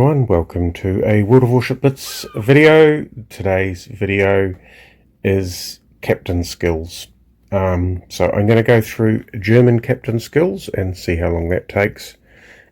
everyone, welcome to a World of Warship Blitz video. Today's video is captain skills. So I'm going to go through German captain skills and see how long that takes,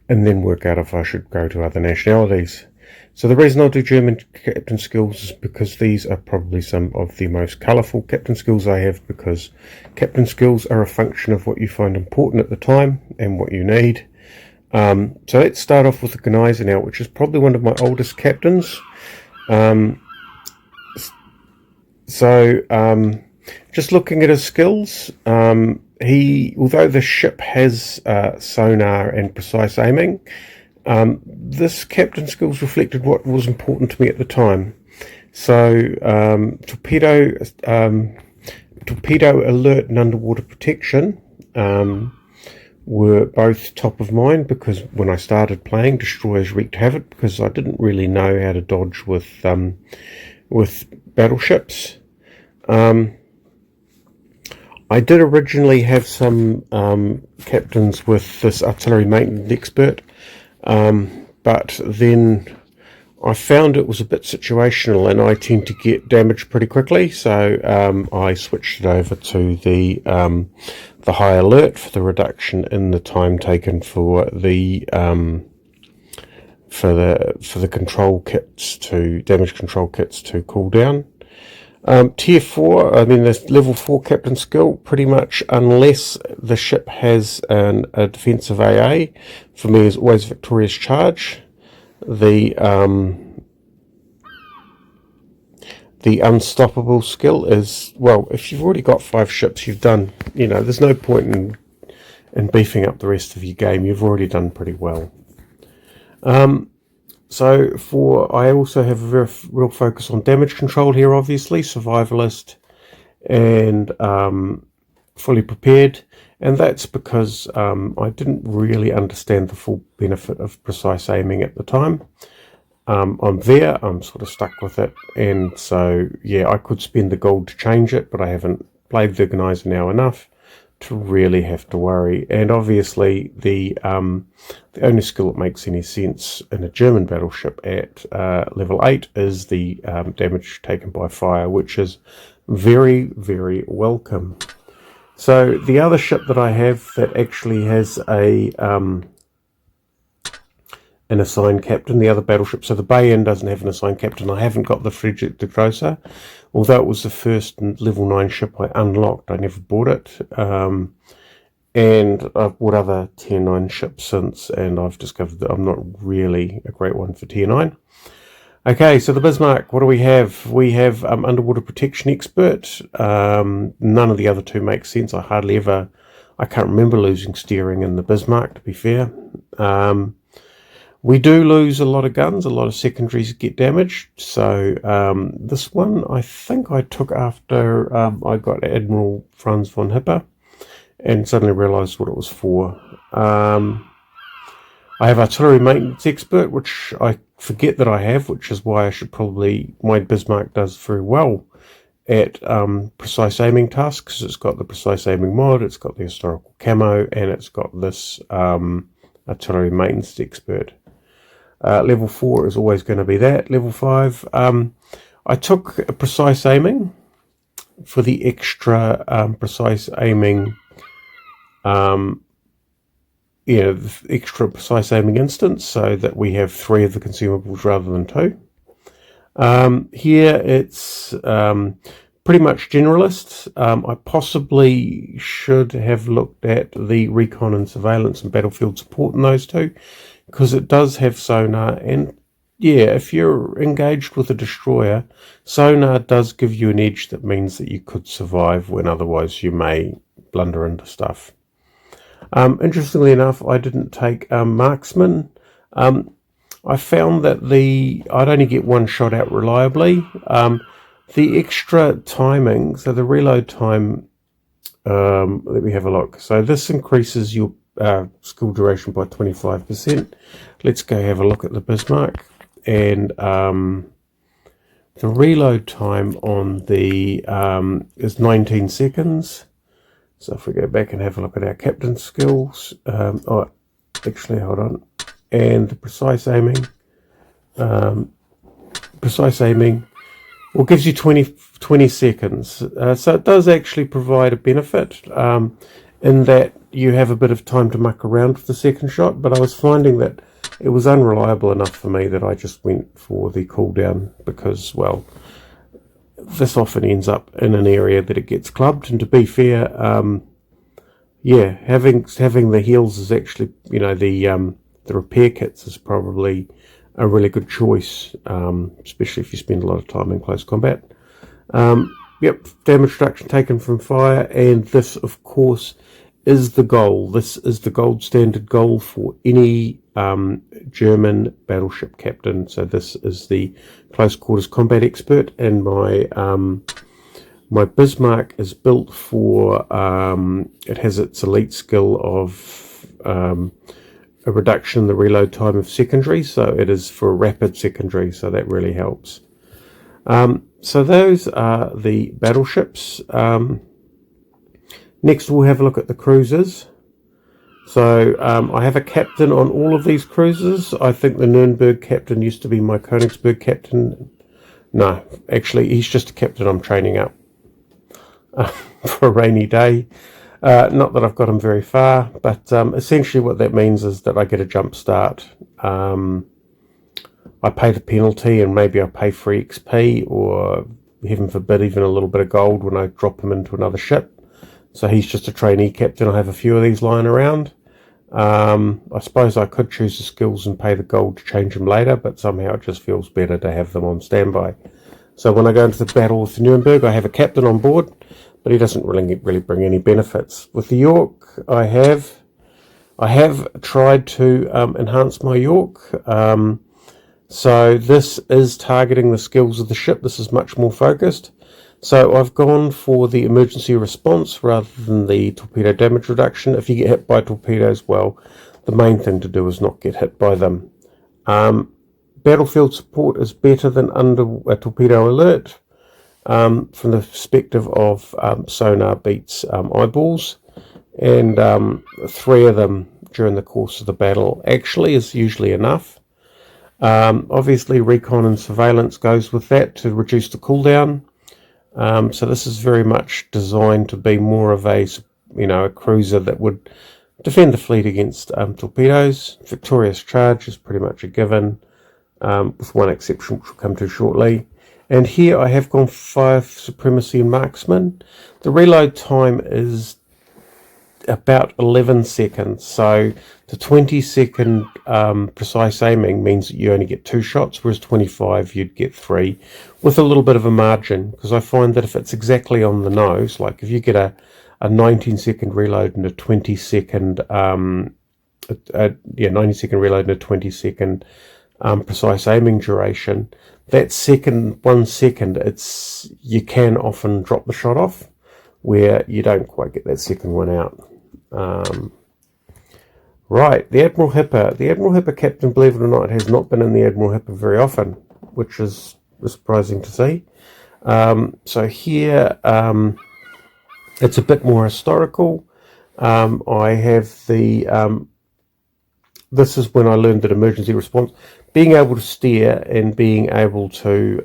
and then work out if I should go to other nationalities. So the reason I'll do German captain skills is because these are probably some of the most colourful captain skills I have, because captain skills are a function of what you find important at the time and what you need. So let's start off with the Gneiser now, which is probably one of my oldest captains. Just looking at his skills, although the ship has sonar and precise aiming, this captain skills reflected what was important to me at the time. So torpedo alert and underwater protection were both top of mind, because when I started playing, destroyers wreaked havoc because I didn't really know how to dodge with battleships. I did originally have some captains with this artillery maintenance expert, but then I found it was a bit situational and I tend to get damaged pretty quickly, so I switched it over to the high alert for the reduction in the time taken for the control kits to damage control kits to cool down. Tier 4, I mean the level 4 captain skill, pretty much unless the ship has a defensive AA, for me is always victorious charge. The unstoppable skill is, well, if you've already got 5 ships, you've done, there's no point in beefing up the rest of your game. You've already done pretty well. I also have a real focus on damage control here, obviously, survivalist and fully prepared, and that's because I didn't really understand the full benefit of precise aiming at the time. I'm sort of stuck with it, and so yeah, I could spend the gold to change it, but I haven't played the Gneiser now enough to really have to worry. And obviously the only skill that makes any sense in a German battleship at level 8 is the damage taken by fire, which is very, very welcome. So the other ship that I have that actually has an assigned captain, the other battleship, so the Bayern doesn't have an assigned captain. I haven't got the Friedrich de Grosser, although it was the first level 9 ship I unlocked. I never bought it, and I've bought other tier 9 ships since, and I've discovered that I'm not really a great one for tier 9. Okay, so the Bismarck, what do we have? We have underwater protection expert. None of the other two make sense. I can't remember losing steering in the Bismarck, to be fair. We do lose a lot of guns, a lot of secondaries get damaged. So this one I think I took after I got Admiral Franz von Hipper and suddenly realised what it was for. I have artillery maintenance expert, which I forget that I have, which is why my Bismarck does very well at precise aiming tasks, because it's got the precise aiming mod, it's got the historical camo, and it's got this artillery maintenance expert. Level 4 is always going to be that. Level 5, I took a precise aiming for the extra precise aiming, the extra precise aiming instance, so that we have 3 of the consumables rather than 2. Here it's pretty much generalist. I possibly should have looked at the recon and surveillance and battlefield support in those two, because it does have sonar, and yeah, if you're engaged with a destroyer, sonar does give you an edge that means that you could survive when otherwise you may blunder into stuff. Interestingly enough, I didn't take marksman. I found that I'd only get one shot out reliably. The extra timing, so the reload time, let me have a look. So this increases your skill duration by 25%. Let's go have a look at the Bismarck, and the reload time on the is 19 seconds. So if we go back and have a look at our captain skills, actually hold on, and the precise aiming, precise aiming, well, gives you 20 seconds. So it does actually provide a benefit in that you have a bit of time to muck around with the second shot, but I was finding that it was unreliable enough for me that I just went for the cooldown because, well, this often ends up in an area that it gets clubbed, and to be fair, yeah, having the heals is actually, you know, the repair kits is probably a really good choice, especially if you spend a lot of time in close combat. Yep, damage reduction taken from fire, and this, of course, is the goal. This is the gold standard goal for any German battleship captain. So this is the close quarters combat expert, and my Bismarck is built for, it has its elite skill of a reduction in the reload time of secondary, so it is for rapid secondary, so that really helps. So those are the battleships. Next we'll have a look at the cruisers. So I have a captain on all of these cruisers. I think the Nuremberg captain used to be my Königsberg captain. No, actually he's just a captain I'm training up for a rainy day. Not that I've got him very far, but essentially what that means is that I get a jump start. I pay the penalty, and maybe I pay free XP, or heaven forbid even a little bit of gold when I drop him into another ship. So he's just a trainee captain. I have a few of these lying around. I suppose I could choose the skills and pay the gold to change them later, but somehow it just feels better to have them on standby. So when I go into the battle with the Nuremberg, I have a captain on board, but he doesn't really bring any benefits. With the York, I have tried to enhance my York. So this is targeting the skills of the ship. This is much more focused. So I've gone for the emergency response rather than the torpedo damage reduction. If you get hit by torpedoes, well, the main thing to do is not get hit by them. Battlefield support is better than under a torpedo alert from the perspective of sonar beats eyeballs, and 3 of them during the course of the battle actually is usually enough. Obviously recon and surveillance goes with that to reduce the cooldown. So this is very much designed to be more of a, a cruiser that would defend the fleet against torpedoes. Victorious charge is pretty much a given, with one exception which we'll come to shortly. And here I have gone 5 supremacy and marksman. The reload time is about 11 seconds, so the 20-second precise aiming means that you only get 2 shots, whereas 25 you'd get 3, with a little bit of a margin, because I find that if it's exactly on the nose, like if you get a 19-second reload and a 20-second 90-second reload and a 20-second precise aiming duration, that 1 second, you can often drop the shot off, where you don't quite get that second one out. Right, the Admiral Hipper. The Admiral Hipper captain, believe it or not, has not been in the Admiral Hipper very often, which is surprising to see. So here, it's a bit more historical. I have the, this is when I learned that emergency response, being able to steer and being able to,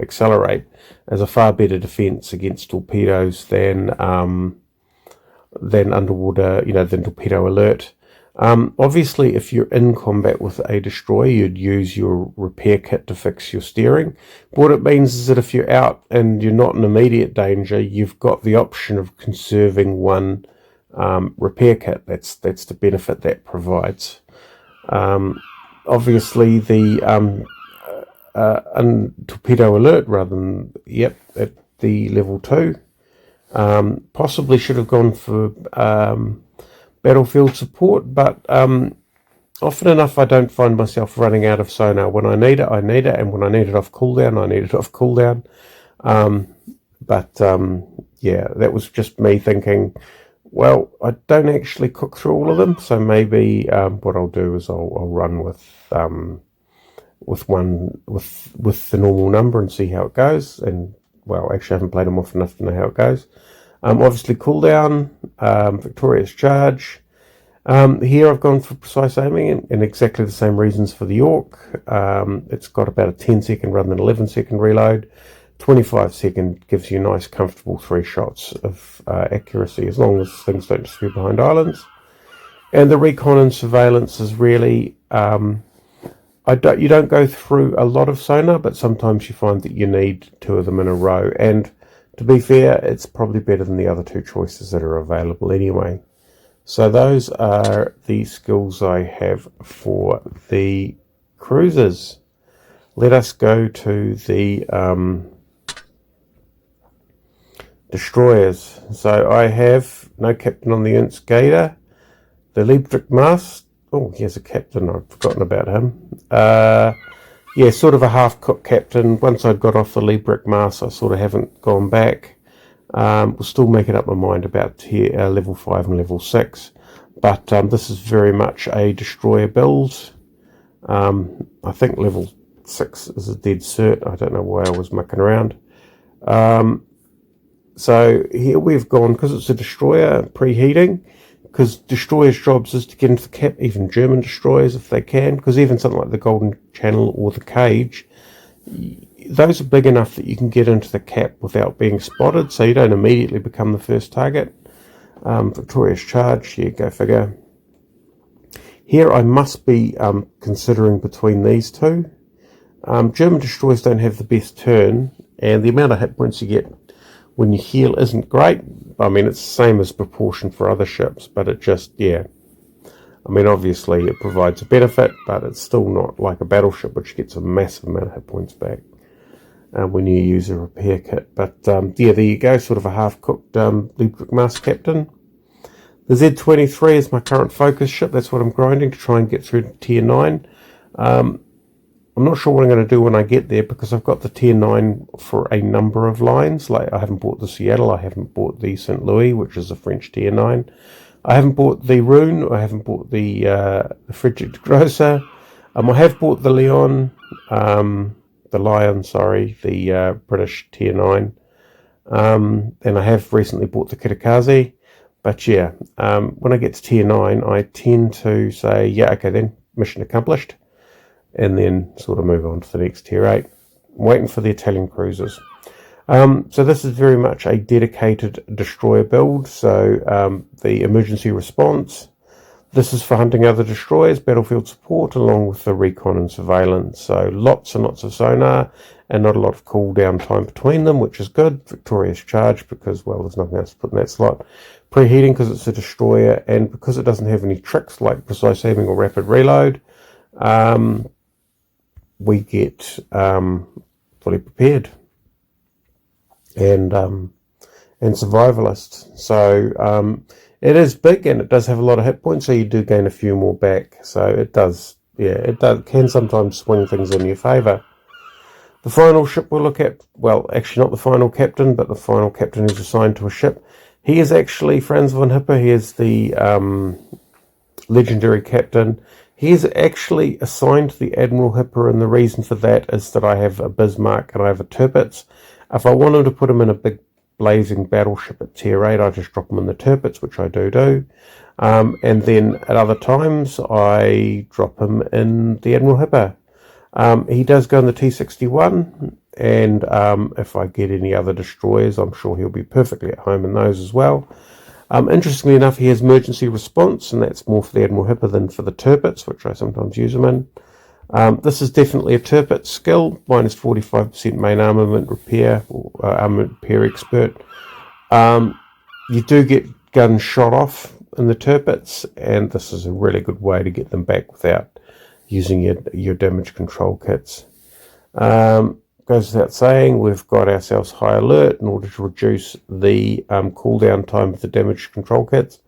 accelerate as a far better defense against torpedoes than underwater, than torpedo alert. Obviously, if you're in combat with a destroyer, you'd use your repair kit to fix your steering. But what it means is that if you're out and you're not in immediate danger, you've got the option of conserving one repair kit. That's the benefit that provides. Obviously, the torpedo alert rather than at the level 2. Possibly should have gone for battlefield support, but often enough I don't find myself running out of sonar. When I need it, I need it, and when I need it off cooldown, I need it off cooldown. That was just me thinking, well, I don't actually cook through all of them, so maybe what I'll do is I'll run with the normal number and see how it goes. And well, actually I haven't played them often enough to know how it goes. Obviously cooldown, victorious charge. Here I've gone for precise aiming and exactly the same reasons for the York. It's got about a 10-second rather than 11-second reload. 25-second gives you nice, comfortable 3 shots of accuracy as long as things don't disappear behind islands. And the recon and surveillance is really, you don't go through a lot of sonar, but sometimes you find that you need 2 of them in a row. And to be fair, it's probably better than the other 2 choices that are available anyway. So those are the skills I have for the cruisers. Let us go to the destroyers. So I have no captain on the Ernst Gator. The Liebfried Mast. Oh, he has a captain. I've forgotten about him. Yeah, sort of a half-cooked captain. Once I'd got off the Liebfried Mast, I sort of haven't gone back. We'll still making up my mind about level 5 and level 6. But this is very much a destroyer build. I think level 6 is a dead cert. I don't know why I was mucking around. So here we've gone, because it's a destroyer, preheating. Because destroyers' jobs is to get into the cap, even German destroyers if they can. Because even something like the Golden Channel or the Cage, those are big enough that you can get into the cap without being spotted, so you don't immediately become the first target. Victorious Charge, yeah, go figure. Here I must be considering between these 2. German destroyers don't have the best turn, and the amount of hit points you get when you heal isn't great. I mean, it's the same as proportion for other ships, but it just, yeah. I mean, obviously it provides a benefit, but it's still not like a battleship, which gets a massive amount of hit points back when you use a repair kit. But yeah, there you go, sort of a half-cooked Liebfried Mast captain. The Z-23 is my current focus ship. That's what I'm grinding to try and get through to tier 9. I'm not sure what I'm going to do when I get there, because I've got the tier 9 for a number of lines. Like, I haven't bought the Seattle, I haven't bought the St. Louis, which is a French tier 9. I haven't bought the Rune, I haven't bought the Friedrich de Grosser. I have bought the Lion, the British tier 9. And I have recently bought the Kitakaze. But yeah, when I get to tier 9, I tend to say, yeah, okay then, mission accomplished. And then sort of move on to the next tier 8. I'm waiting for the Italian cruisers. So this is very much a dedicated destroyer build. So the emergency response. This is for hunting other destroyers, battlefield support, along with the recon and surveillance. So lots and lots of sonar and not a lot of cooldown time between them, which is good. Victorious Charge, because, well, there's nothing else to put in that slot. Preheating, because it's a destroyer, and because it doesn't have any tricks like precise aiming or rapid reload. We get fully prepared and survivalist. So it is big, and it does have a lot of hit points, so you do gain a few more back. So it does, yeah, can sometimes swing things in your favour. The final ship we'll look at, well, actually not the final captain, but the final captain who's assigned to a ship. He is actually Franz von Hipper. He is the legendary captain. He is actually assigned to the Admiral Hipper, and the reason for that is that I have a Bismarck and I have a Tirpitz. If I wanted to put him in a big blazing battleship at tier 8, I just drop him in the Tirpitz, which I do. And then at other times, I drop him in the Admiral Hipper. He does go in the T-61, and if I get any other destroyers, I'm sure he'll be perfectly at home in those as well. Interestingly enough, he has emergency response, and that's more for the Admiral Hipper than for the Tirpitz, which I sometimes use him in. This is definitely a Tirpitz skill, minus 45% main armament repair, or armament repair expert. You do get guns shot off in the Tirpitz, and this is a really good way to get them back without using your damage control kits. Goes without saying, we've got ourselves high alert in order to reduce the cooldown time of the damage control kits.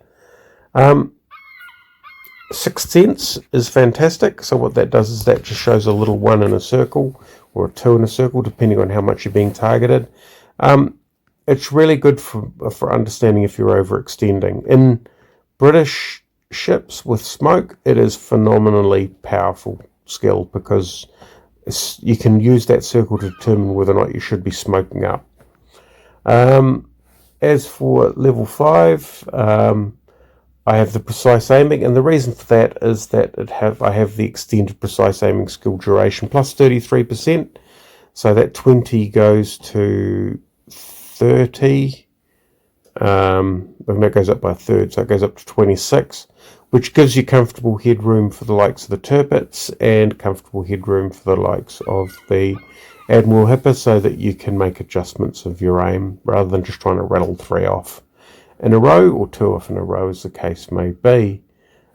Sixth Sense is fantastic. So what that does is that just shows a little 1 in a circle or a 2 in a circle, depending on how much you're being targeted. It's really good for understanding if you're overextending. In British ships with smoke, it is phenomenally powerful skill, because you can use that circle to determine whether or not you should be smoking up. As for level 5, I have the precise aiming, and the reason for that is that I have the extended precise aiming skill duration plus 33%, so that 20 goes to 30. That goes up by a third, so it goes up to 26, which gives you comfortable headroom for the likes of the Tirpitz and comfortable headroom for the likes of the Admiral Hipper, so that you can make adjustments of your aim rather than just trying to rattle 3 off in a row, or 2 off in a row, as the case may be.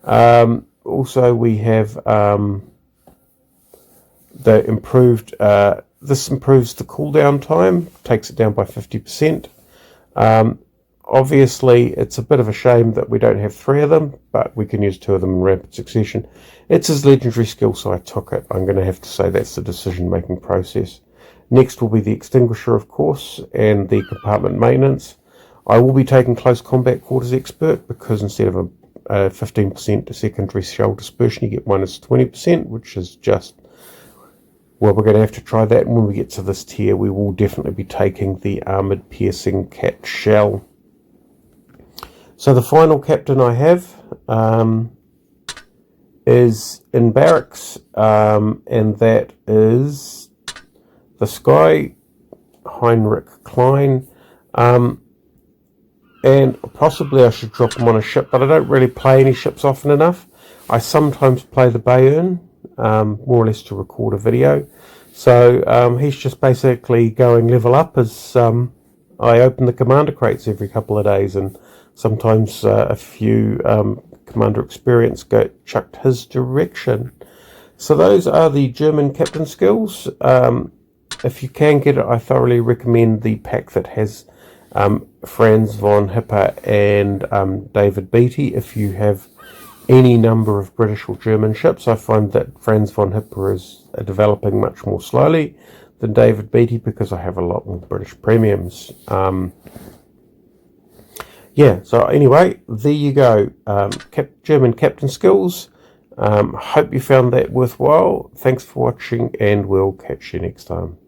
Also, we have the improved. This improves the cooldown time, takes it down by 50%. Obviously, it's a bit of a shame that we don't have 3 of them, but we can use 2 of them in rapid succession. It's his legendary skill, so I took it. I'm going to have to say that's the decision-making process. Next will be the extinguisher, of course, and the compartment maintenance. I will be taking close combat quarters expert, because instead of a 15% secondary shell dispersion, you get minus 20%, which is just, well, we're going to have to try that. And when we get to this tier, we will definitely be taking the armored piercing cat shell. So the final captain I have is in barracks, and that is the Sky Heinrich Klein. And possibly I should drop him on a ship, but I don't really play any ships often enough. I sometimes play the Bayern, more or less to record a video. So he's just basically going level up as I open the commander crates every couple of days, and sometimes a few commander experience get chucked his direction. So those are the German captain skills. If you can get it, I thoroughly recommend the pack that has Franz von Hipper and David Beatty. If you have any number of British or German ships, I find that Franz von Hipper is developing much more slowly than David Beatty, because I have a lot more British premiums. Yeah, so anyway, there you go. German captain skills. Hope you found that worthwhile. Thanks for watching, and we'll catch you next time.